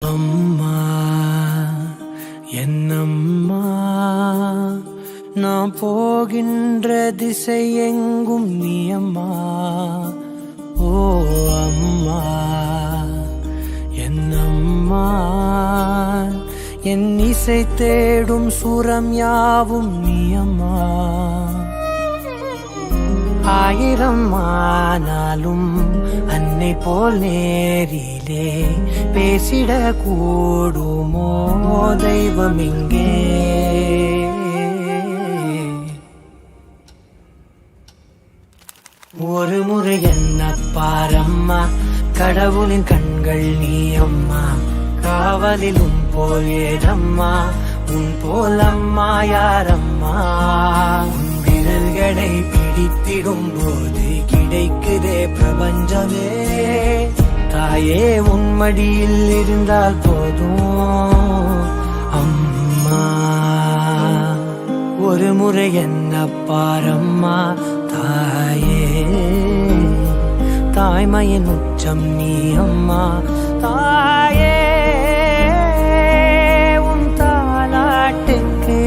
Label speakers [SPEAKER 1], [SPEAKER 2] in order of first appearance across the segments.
[SPEAKER 1] அம்மா என்னம்மா நான் போகின்ற திசை எங்கும் நீ அம்மா. ஓ அம்மா என்னம்மா என் இசை தேடும் சுரம் யாவும் நீ அம்மா. ஆயிரம் ஆனாலும் அன்னை போல் நேரிலே பேசிட கூடுமோ தெய்வம் இங்கே. ஒரு முறை என்ன பாரம்மா, கடவுளின் கண்கள் நீ அம்மா. காவலிலும் போல் ஏதம்மா, உன் போல் அம்மா யாரம்மா. உன் விரல்களை பிடித்திடும் போது கிடைக்குதே பிரபஞ்சமே. தாயே உன் மடியில் இருந்தால் போதும் அம்மா. ஒரு முறை என்ன பாரம்மா தாயே, தாய்மையின் உச்சம் நீ அம்மா. தாயே உன் தாலாட்டுக்கு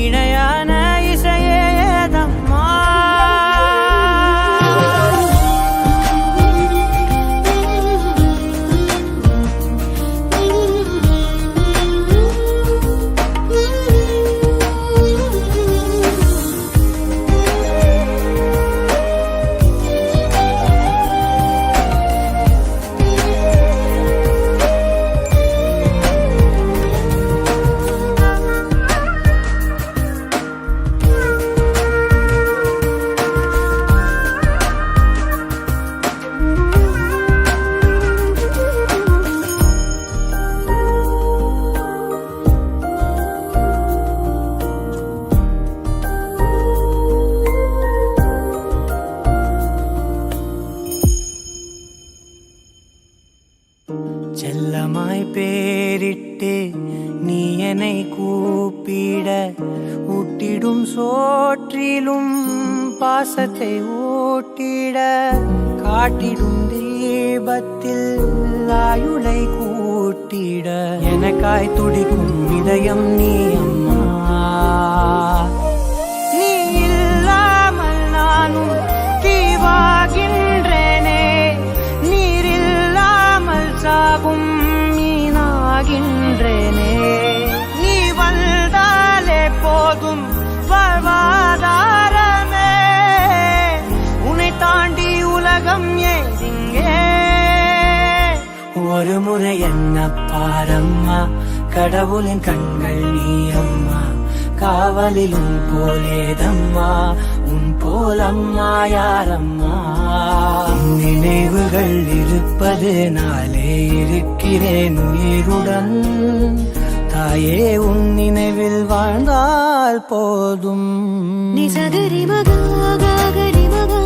[SPEAKER 1] இணையான இசையே ஏதம்மா. செல்லமாய் பேரிட்டு நீ என்னை கூப்பிட, ஊட்டிடும் சோற்றிலும் பாசத்தை ஊட்டிட, காட்டிடும் தீபத்தில் ஆயுளை கூட்டிட, எனக்காய் துடிக்கும் இதயம் நீ அம்மா. நீ இல்லாமல் நானும் தீவாகின்றேனே, சாகும் மீனாகின்றேனே. நீ வந்தாலே போதும் வாழ்வாதாரமே, உன்னை தாண்டி உலகம் ஏதிங்கே. ஒரு முறை என்ன பாரம்மா, கடவுளின் கண்கள் நீ அம்மா. காவலிலும் போலேதம்மா, உன் போல் அம்மா யாரம்மா. நினைவுகள் இருப்பது நாளே இருக்கிறேன் உயிருடன். தாயே உன் நினைவில் வாழ்ந்தால் போதும்.
[SPEAKER 2] நிசகரி மகா கரி மகா